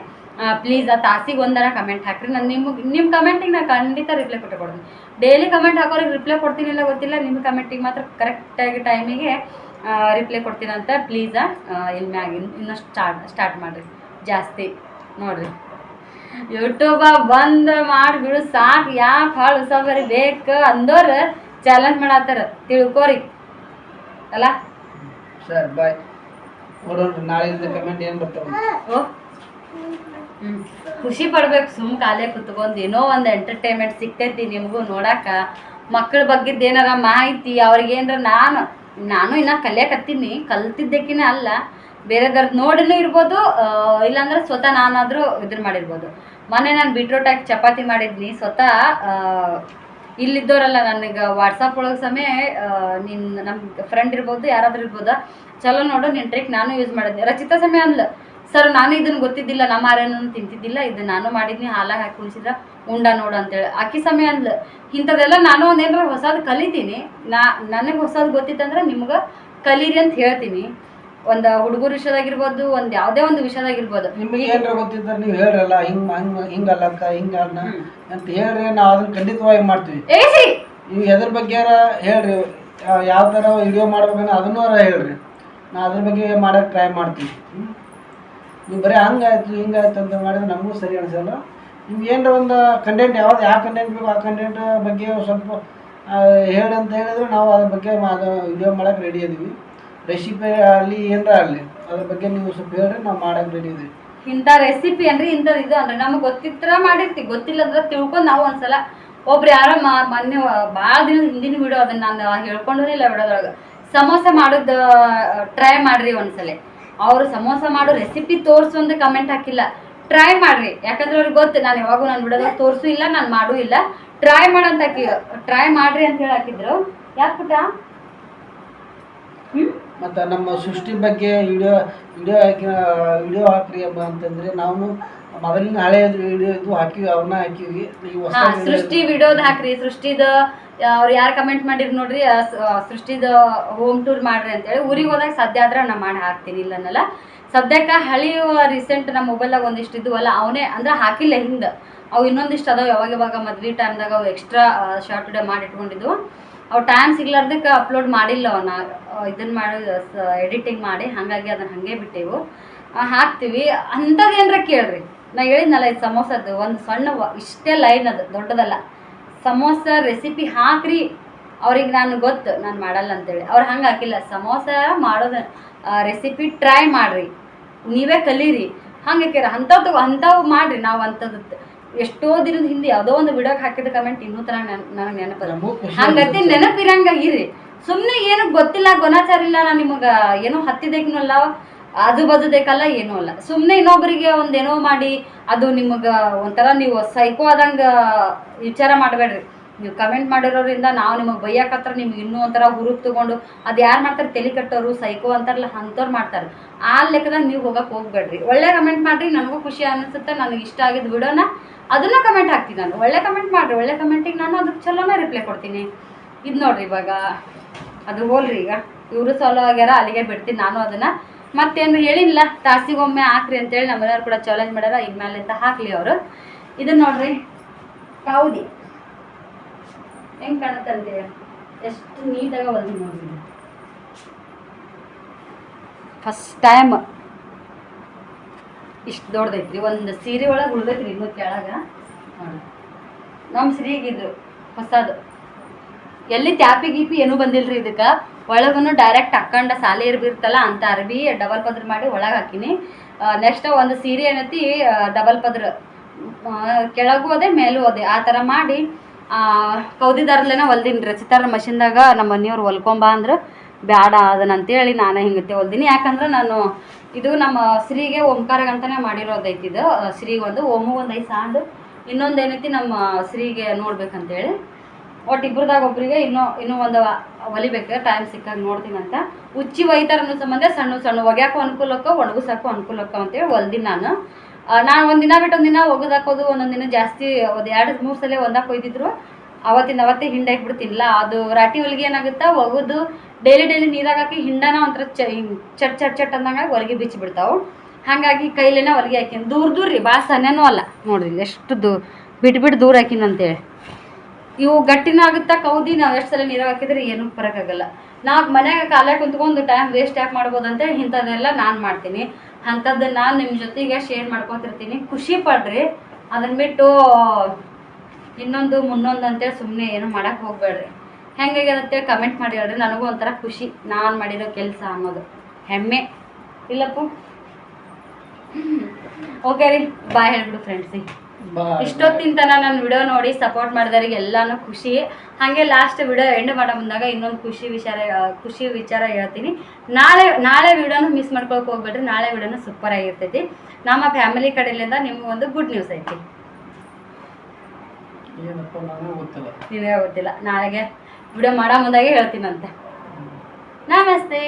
ಪ್ಲೀಸ್. ಆ ತಾಸಿಗೆ ಒಂದರ ಕಮೆಂಟ್ ಹಾಕ್ರಿ. ನಾನು ನಿಮ್ಮ ಕಮೆಂಟಿಗೆ ನಾನು ಖಂಡಿತ ರಿಪ್ಲೈ ಕೊಡ್ತೀನಿ. ಡೈಲಿ ಕಮೆಂಟ್ ಹಾಕೋರಿಗೆ ರಿಪ್ಲೈ ಕೊಡ್ತೀನಿಲ್ಲ ಗೊತ್ತಿಲ್ಲ, ನಿಮ್ಮ ಕಮೆಂಟಿಗೆ ಮಾತ್ರ ಕರೆಕ್ಟಾಗಿ ಟೈಮಿಗೆ ರಿಪ್ಲೈ ಕೊಡ್ತೀನಂತ. ಪ್ಲೀಸ ಇನ್ನು ಮ್ಯಾಗ ಇನ್ನಷ್ಟು ಸ್ಟಾರ್ಟ್ ಮಾಡಿರಿ ಜಾಸ್ತಿ ನೋಡಿರಿ. ಯೂಟ್ಯೂಬ ಬಂದ್ ಮಾಡಿಬಿಡು ಸಾಕು. ಯಾಕೆ ಹಾಳು ಹೊಸಬರಿ ಬೇಕು ಅಂದೋರು ಚಾಲೆಂಜ್ ಮಾಡತ್ತಾರ, ತಿಳ್ಕೋರಿ ಅಲ್ಲ. Sir bye. ನೋಡೋಣ ನಾಳೆಯಿಂದ ಕಮೆಂಟ್ ಏನು ಬರ್ತಾವ. ಖುಷಿ ಪಡ್ಬೇಕು. ಸುಮ್ ಕಾಲೇ ಕುತ್ಕೊಂಡು ಏನೋ ಒಂದು ಎಂಟರ್ಟೈನ್ಮೆಂಟ್ ಸಿಗ್ತೈತಿ ನಿಮಗೂ ನೋಡಾಕ. ಮಕ್ಕಳ ಬಗ್ಗೆದ್ದು ಏನಾರ ಮಾಹಿತಿ ಅವ್ರಿಗೇನಾರ ನಾನು ಇನ್ನ ಕಲಿಯಕತ್ತೀನಿ. ಕಲ್ತಿದ್ದಕ್ಕಿನ ಅಲ್ಲ, ಬೇರೆದವ್ರದ್ದು ನೋಡಿನೂ ಇರ್ಬೋದು, ಇಲ್ಲಾಂದ್ರೆ ಸ್ವತಃ ನಾನಾದರೂ ಇದನ್ನ ಮಾಡಿರ್ಬೋದು. ಮೊನ್ನೆ ನಾನು ಬೀಟ್ರೋಟ್ ಹಾಕಿ ಚಪಾತಿ ಮಾಡಿದ್ನಿ ಸ್ವತಃ. ಇಲ್ಲಿದ್ದವರಲ್ಲ ನನಗೆ ವಾಟ್ಸಪ್ ಒಳಗೆ ಸಮಯ ನಮ್ಮ ಫ್ರೆಂಡ್ ಇರ್ಬೋದು, ಯಾರಾದ್ರೂ ಇರ್ಬೋದು, ಚಲೋ ನೋಡು ನಿನ್ನ ಟ್ರಿಕ್ ನಾನು ಯೂಸ್ ಮಾಡಿದ್ದೆ. ರಚಿತಾ ಸಮಯ ಅಂದ್ಲು, ಸರ್ ನಾನು ಇದನ್ನು ಗೊತ್ತಿದ್ದಿಲ್ಲ, ನಮ್ಮ ಆರೇನೂ ತಿಂತಿದ್ದಿಲ್ಲ, ಇದು ನಾನು ಮಾಡಿದ್ನಿ, ಹಾಲಾಗ ಹಾಕಿ ಕುಣಿಸಿದ್ರೆ ಉಂಡ ನೋಡು ಅಂತೇಳಿ. ಆಕಿ ಸಮಯ ಅಂದ್ಲು. ಇಂಥದ್ದೆಲ್ಲ ನಾನು ಒಂದೇನಾರ ಹೊಸದು ಕಲಿತೀನಿ. ನನಗೆ ಹೊಸದು ಗೊತ್ತಿತ್ತಂದ್ರೆ ನಿಮ್ಗೆ ಕಲೀರಿ ಅಂತ ಹೇಳ್ತೀನಿ. ಒಂದು ಹುಡುಗರ ವಿಷಯದಾಗಿರ್ಬೋದು, ಒಂದು ಯಾವುದೇ ಒಂದು ವಿಷಯದಾಗಿರ್ಬೋದು. ನಿಮಗೆ ಏನಾರ ಗೊತ್ತಿದ್ರೆ ನೀವು ಹೇಳ್ರಲ್ಲ, ಹಿಂಗಲ್ಲಕ್ಕ ಹಿಂಗಲ್ಲ ಅಂತ ಹೇಳ್ರಿ, ನಾವು ಅದನ್ನ ಖಂಡಿತವಾಗಿ ಮಾಡ್ತೀವಿ. ನೀವು ಎದ್ರ ಬಗ್ಗೆ ಹೇಳ್ರಿ, ಯಾವ ಥರ ವಿಡಿಯೋ ಮಾಡ್ಬೇಕಂದ್ರೆ ಅದನ್ನೂ ಹೇಳ್ರಿ, ನಾ ಅದ್ರ ಬಗ್ಗೆ ಮಾಡೋಕ್ಕೆ ಟ್ರೈ ಮಾಡ್ತೀನಿ. ನೀವು ಬರೀ ಹಂಗಾಯ್ತು ಹಿಂಗಾಯ್ತು ಅಂತ ಮಾಡಿದ್ರೆ ನಮಗೂ ಸರಿ ಅನಿಸಲ್ಲ. ನಿಮ್ಗೆ ಏನಾರ ಒಂದು ಕಂಟೆಂಟ್ ಯಾವ್ದು ಯಾವ ಕಂಟೆಂಟ್ ಬೇಕು ಆ ಕಂಟೆಂಟ್ ಬಗ್ಗೆ ಸ್ವಲ್ಪ ಹೇಳಿ ಅಂತ ಹೇಳಿದ್ರೆ ನಾವು ಅದ್ರ ಬಗ್ಗೆ ವಿಡಿಯೋ ಮಾಡೋಕ್ಕೆ ರೆಡಿ ಇದೀವಿ. ರೆಸಿಪಿ ಆಗಲಿ ಏನಾರ ಆಗಲಿ ಅದ್ರ ಬಗ್ಗೆ ನೀವು ಸ್ವಲ್ಪ ಹೇಳ್ರಿ, ನಾವು ಮಾಡೋಕ್ಕೆ ರೆಡಿ ಇದೀವಿ. ಇಂಥ ರೆಸಿಪಿ ಅಂದ್ರೆ ಇಂಥದ್ದು ಇದು ಅಂದ್ರೆ ನಮಗೆ ಗೊತ್ತಿತ್ರ ಮಾಡಿರ್ತೀವಿ, ಗೊತ್ತಿಲ್ಲ ಅಂದ್ರೆ ತಿಳ್ಕೊಂಡು ನಾವು ಒಂದ್ಸಲ ಒಬ್ರು ಯಾರೋ ಮೊನ್ನೆ ಭಾಳ ದಿನ ಹಿಂದಿನ ವಿಡಿಯೋ ಅದನ್ನ ನಾನು ಹೇಳ್ಕೊಂಡೂ ಇಲ್ಲ ವಿಡಿಯೋದೊಳಗೆ. ಸಮೋಸ ಮಾಡೋದು ಟ್ರೈ ಮಾಡ್ರಿ ಒಂದ್ಸಲ. ಅವರು ಸಮೋಸ ಮಾಡೋ ರೆಸಿಪಿ ತೋರಿಸು ಅಂತ ಕಮೆಂಟ್ ಹಾಕಿಲ್ಲ, ಟ್ರೈ ಮಾಡ್ರಿ. ಯಾಕಂದ್ರೆ ಅವ್ರಿಗೆ ಗೊತ್ತು ನಾನು ಯಾವಾಗೂ ನಾನು ವಿಡಿಯೋದಾಗ ತೋರಿಸು ಇಲ್ಲ, ನಾನು ಮಾಡೂ ಇಲ್ಲ, ಟ್ರೈ ಮಾಡಂತ ಟ್ರೈ ಮಾಡ್ರಿ ಅಂತ ಹೇಳಿ ಹಾಕಿದ್ರು. ಯಾಕೆ ಪುಟ್ಟ? ಮತ್ತು ನಮ್ಮ ಸೃಷ್ಟಿ ಬಗ್ಗೆ ವಿಡಿಯೋ ಹಾಕ್ರಿ ಅಂತಂದರೆ ನಾವು ಮೊದಲಿನ ಹಳೆ ವಿಡಿಯೋ ಇದ್ದು ಹಾಕಿವಿ, ಅವನ್ನ ಹಾಕಿವಿ. ಸೃಷ್ಟಿ ವಿಡಿಯೋದ ಹಾಕ್ರಿ. ಸೃಷ್ಟಿದ ಅವ್ರು ಯಾರು ಕಮೆಂಟ್ ಮಾಡಿರ್ ನೋಡ್ರಿ, ಸೃಷ್ಟಿದ ಹೋಮ್ ಟೂರ್ ಮಾಡ್ರಿ ಅಂತೇಳಿ. ಊರಿಗೆ ಹೋದಾಗ ಸದ್ಯ ಆದ್ರೆ ನಾ ಮಾಡಿ ಹಾಕ್ತೀನಿ, ಇಲ್ಲ ಅನ್ನಲ್ಲ. ಸದ್ಯಕ್ಕೆ ಹಳಿ ರೀಸೆಂಟ್ ನಮ್ಮ ಮೊಬೈಲ್ದಾಗ ಒಂದಿಷ್ಟು ಇದ್ವಲ್ಲ ಅವನೇ ಅಂದ್ರೆ ಹಾಕಿಲ್ಲ ಹಿಂದೆ. ಅವು ಇನ್ನೊಂದಿಷ್ಟು ಅದಾವ ಯಾವಾಗ ಮದ್ವೆ ಟೈಮ್ದಾಗ ಅವು ಎಕ್ಸ್ಟ್ರಾ ಶಾರ್ಟ್ ವಿಡಿಯೋ ಮಾಡಿ ಇಟ್ಕೊಂಡಿದ್ವು. ಅವು ಟೈಮ್ ಸಿಗ್ಲಾರ್ದಕ್ಕೆ ಅಪ್ಲೋಡ್ ಮಾಡಿಲ್ಲ ಅವನ್ನ, ಇದನ್ನ ಮಾಡಿ ಎಡಿಟಿಂಗ್ ಮಾಡಿ, ಹಾಗಾಗಿ ಅದನ್ನ ಹಾಗೆ ಬಿಟ್ಟೆವು. ಹಾಕ್ತೀವಿ. ಅಂಥದ್ದು ಏನಾರ ಕೇಳ್ರಿ. ನಾ ಹೇಳಿದ್ನಲ್ಲ ಇದು ಸಮೋಸದ್ದು ಒಂದು ಸಣ್ಣ ಇಷ್ಟೇ ಲೈನ್, ಅದು ದೊಡ್ಡದಲ್ಲ. ಸಮೋಸ ರೆಸಿಪಿ ಹಾಕ್ರಿ, ಅವ್ರಿಗೆ ನಾನು ಗೊತ್ತು ನಾನು ಮಾಡಲ್ಲ ಅಂತೇಳಿ. ಅವ್ರು ಹಂಗೆ ಹಾಕಿಲ್ಲ, ಸಮೋಸ ಮಾಡೋದು ರೆಸಿಪಿ ಟ್ರೈ ಮಾಡ್ರಿ, ನೀವೇ ಕಲೀರಿ ಹಂಗೆ ಕೇರ ಅಂಥವು ಮಾಡ್ರಿ. ನಾವು ಅಂಥದ್ದು ಎಷ್ಟೋ ದಿನದ ಹಿಂದೆ ಯಾವುದೋ ಒಂದು ವಿಡಿಯೋಗೆ ಹಾಕಿದ ಕಮೆಂಟ್ ಇನ್ನೂ ತರ ನನಗೆ ನೆನಪದ. ಹಂಗತಿ ನೆನಪಿರಂಗ ಇರಿ. ಸುಮ್ಮನೆ ಏನು ಗೊತ್ತಿಲ್ಲ, ಗೊನಾಚಾರ ಇಲ್ಲ, ನಾನು ನಿಮಗೆ ಏನೋ ಹತ್ತಿದೇಕನಲ್ಲ, ಆಜು ಬಾಜು ಬೇಕಲ್ಲ, ಏನೂ ಅಲ್ಲ. ಸುಮ್ಮನೆ ಇನ್ನೊಬ್ಬರಿಗೆ ಒಂದೇನೋ ಮಾಡಿ ಅದು ನಿಮಗೆ ಒಂಥರ ನೀವು ಸೈಕೋ ಆದಂಗೆ ವಿಚಾರ ಮಾಡಬೇಡ್ರಿ. ನೀವು ಕಮೆಂಟ್ ಮಾಡಿರೋದ್ರಿಂದ ನಾವು ನಿಮಗೆ ಬೈಯಕತ್ರ ನಿಮ್ಗೆ ಇನ್ನೂ ಒಂಥರ ಹುರುಪ್ ತೊಗೊಂಡು ಅದು ಯಾರು ಮಾಡ್ತಾರೆ, ತಲೆ ಕಟ್ಟೋರು ಸೈಕೋ ಅಂತಾರಲ್ಲ ಅಂಥವ್ರು ಮಾಡ್ತಾರೆ. ಆ ಲೆಕ್ಕದಾಗ ನೀವು ಹೋಗಕ್ಕೆ ಹೋಗ್ಬೇಡ್ರಿ. ಒಳ್ಳೆ ಕಮೆಂಟ್ ಮಾಡಿರಿ, ನನಗೂ ಖುಷಿ ಅನಿಸುತ್ತೆ. ನನಗೆ ಇಷ್ಟ ಆಗಿದ್ದ ವಿಡಿಯೋನ ಅದನ್ನು ಕಮೆಂಟ್ ಹಾಕ್ತೀನಿ ನಾನು. ಒಳ್ಳೆ ಕಮೆಂಟ್ ಮಾಡಿರಿ, ಒಳ್ಳೆ ಕಮೆಂಟಿಗೆ ನಾನು ಅದಕ್ಕೆ ಚಲೋನೇ ರಿಪ್ಲೈ ಕೊಡ್ತೀನಿ. ಇದು ನೋಡಿರಿ, ಇವಾಗ ಅದು ಹೋಲ್ರಿ, ಈಗ ಇವರು ಸಾಲೋ ಆಗ್ಯಾರ, ಅಲ್ಲಿಗೆ ಬಿಡ್ತೀನಿ ನಾನು ಅದನ್ನು. ಮತ್ತೇನು ಹೇಳಿಲ್ಲ, ತಾಸಿಗೊಮ್ಮೆ ಹಾಕ್ರಿ ಅಂತೇಳಿ ನಮ್ಮ ಮನೆಯವ್ರು ಕೂಡ ಚಾಲೆಂಜ್ ಮಾಡ್ಯಾರ. ಇನ್ಮೇಲೆ ಅಂತ ಹಾಕ್ಲಿ ಅವರು. ಇದನ್ನ ನೋಡ್ರಿ, ಕೌದಿ ಹೆಂಗೆ ಕಾಣುತ್ತಂತೆ, ಎಷ್ಟು ನೀಟಾಗ ಹೊಲ್ದಿ ನೋಡ್ರಿ. ಫಸ್ಟ್ ಟೈಮ್ ಇಷ್ಟು ದೊಡ್ಡದೈತ್ರಿ. ಒಂದು ಸೀರೆ ಒಳಗೆ ಉಳ್ದೈತ್ರಿ ಇನ್ನೂ ಕೆಳಗ. ನಮ್ಮ ಸೀರೆಗಿದ್ರು ಹೊಸದು, ಎಲ್ಲಿ ತ್ಯಾಪಿ ಗೀಪಿ ಏನೂ ಬಂದಿಲ್ರಿ. ಇದಕ್ಕೆ ಒಳಗೂ ಡೈರೆಕ್ಟ್ ಹಾಕೊಂಡ ಸಾಲೆ ಇರ್ಬಿರ್ತಲ್ಲ ಅಂತ ಅರ್ಬಿ ಡಬಲ್ ಪದ್ರ ಮಾಡಿ ಒಳಗೆ ಹಾಕಿನಿ. ನೆಕ್ಸ್ಟ್ ಒಂದು ಸೀರೆ ಏನೈತಿ ಡಬಲ್ ಪದ್ರ, ಕೆಳಗೂ ಅದೇ ಮೇಲೂ ಅದೇ, ಆ ಥರ ಮಾಡಿ ಕೌದಿದಾರಲ್ಲೇನ ಹೊಲ್ದಿನಿ. ರಚಿತಾರ ಮಷಿನ್ದಾಗ ನಮ್ಮ ಮನೆಯವ್ರು ಹೊಲ್ಕೊಂಬ ಅಂದ್ರೆ ಬ್ಯಾಡ ಅದನ್ನಂತೇಳಿ ನಾನು ಹಿಂಗತ್ತೆ ಹೊಲ್ದಿನಿ. ಯಾಕಂದ್ರೆ ನಾನು ಇದು ನಮ್ಮ ಶ್ರೀಗೆ ಓಂಕಾರಗಂತನೇ ಮಾಡಿರೋದೈತಿ. ಇದು ಶ್ರೀಗೆ ಒಂದು ಓಮು ಒಂದು 5 ಸಾಂಡು, ಇನ್ನೊಂದು ಏನೈತಿ ನಮ್ಮ ಶ್ರೀಗೆ ನೋಡ್ಬೇಕಂತೇಳಿ. ಒಟ್ಟು ಇಬ್ಬರದಾಗ ಒಬ್ಬರಿಗೆ ಇನ್ನೂ ಒಂದು ಹೊಲಿಬೇಕು, ಟೈಮ್ ಸಿಕ್ಕಾಗ ನೋಡ್ತೀನಂತ. ಉಚ್ಚಿ ಒಯ್ತಾರ ಅನ್ನೋ ಸಂಬಂಧ ಸಣ್ಣ ಸಣ್ಣ ಒಗ್ಯಾಕೋ ಅನುಕೂಲಕ್ಕ, ಒಣಗಿಸೋಕ್ಕೂ ಅನುಕೂಲಕ್ಕ ಅಂತೇಳಿ ಹೊಲ್ದಿನಿ ನಾನು. ಒಂದಿನ ಬಿಟ್ಟು ಒಂದಿನ ಒಗದಾಕೋದು, ಒಂದೊಂದು ದಿನ ಜಾಸ್ತಿ ಒಂದು 2-3 ಸಲ ಒಂದಾಕ ಒಯ್ದಿದ್ರು. ಅವತ್ತೇ ಹಿಂಡ ಹಾಕ್ಬಿಡ್ತೀನಿಲ್ಲ. ಅದು ರಾಟಿ ಹೊಲಿಗೆ ಏನಾಗುತ್ತಾ, ಒಗದು ಡೈಲಿ ನೀರಾಗ ಹಾಕಿ ಹಿಂಡನ ಒಂಥರ ಚಟ್ ಚಟ್ ಚಟ್ ಅಂದಂಗಾಗಿ ಹೊಲಿಗೆ ಬಿಚ್ಚಿ ಬಿಡ್ತಾವೆ. ಹಾಗಾಗಿ ಕೈಲೇನ ಹೊಲಿಗೆ ಹಾಕಿನಿ. ದೂರ ರೀ, ಭಾಳ ಸಣ್ಣನೂ ಅಲ್ಲ ನೋಡ್ರಿ, ಎಷ್ಟು ಬಿಟ್ಟು ದೂರ ಹಾಕಿನ ಅಂತೇಳಿ. ಇವು ಗಟ್ಟಿನ ಆಗುತ್ತಾ ಕೌದಿ. ನಾವು ಎಷ್ಟು ಸಲ ನೀರಾಗ ಹಾಕಿದ್ರೆ ಏನೂ ಬರೋಕ್ಕಾಗಲ್ಲ. ನಾವು ಮನ್ಯಾಗ ಕಾಲೇ ಕುಂತ್ಕೊಂಡು ಟೈಮ್ ವೇಸ್ಟ್ ಯಾಕೆ ಮಾಡ್ಬೋದು ಅಂತೇಳಿ ಇಂಥದ್ದೆಲ್ಲ ನಾನು ಮಾಡ್ತೀನಿ. ಅಂಥದ್ದು ನಾನು ನಿಮ್ಮ ಜೊತೆಗೆ ಶೇರ್ ಮಾಡ್ಕೊತಿರ್ತೀನಿ. ಖುಷಿ ಪಡ್ರಿ. ಅದನ್ನ ಬಿಟ್ಟು ಇನ್ನೊಂದು ಮುನ್ನೊಂದು ಅಂತೇಳಿ ಸುಮ್ಮನೆ ಏನು ಮಾಡೋಕ್ಕೆ ಹೋಗ್ಬೇಡ್ರಿ. ಹೆಂಗಾಗ್ಯದಂತೇಳಿ ಕಮೆಂಟ್ ಮಾಡಿ ಹೇಳ್ರಿ. ನನಗೂ ಒಂಥರ ಖುಷಿ, ನಾನು ಮಾಡಿರೋ ಕೆಲಸ ಅನ್ನೋದು ಹೆಮ್ಮೆ ಇಲ್ಲಪ್ಪ. ಓಕೆ ರೀ, ಬಾಯ್ ಹೇಳ್ಬಿಡು ಫ್ರೆಂಡ್ಸಿಗೆ. ಇಷ್ಟೊತ್ತಿನ ತನಕ ನನ್ನ ವಿಡಿಯೋ ನೋಡಿ ಸಪೋರ್ಟ್ ಮಾಡಿದವ್ರಿಗೆ ಎಲ್ಲಾನು ಖುಷಿ. ಹಾಗೆ ಲಾಸ್ಟ್ ವಿಡಿಯೋ ಎಂಡ್ ಮಾಡೋ ಮುಂದಾಗ ಇನ್ನೊಂದು ಖುಷಿ ವಿಚಾರ ಹೇಳ್ತೀನಿ. ನಾಳೆ ವಿಡಿಯೋನು ಮಿಸ್ ಮಾಡ್ಕೊಳಕ್ಕೆ ಹೋಗ್ಬೇಡ್ರಿ. ನಾಳೆ ವಿಡಿಯೋನು ಸೂಪರ್ ಆಗಿರ್ತೈತಿ. ನಮ್ಮ ಫ್ಯಾಮಿಲಿ ಕಡೆಯಿಂದ ನಿಮ್ಗೆ ಒಂದು ಗುಡ್ ನ್ಯೂಸ್ ಐತಿ. ನಿನಗೆ ಗೊತ್ತಿಲ್ಲ, ನಾಳೆಗೆ ವಿಡಿಯೋ ಮಾಡೋ ಮುಂದಾಗೆ ಹೇಳ್ತೀನಂತೆ. ನಮಸ್ತೆ.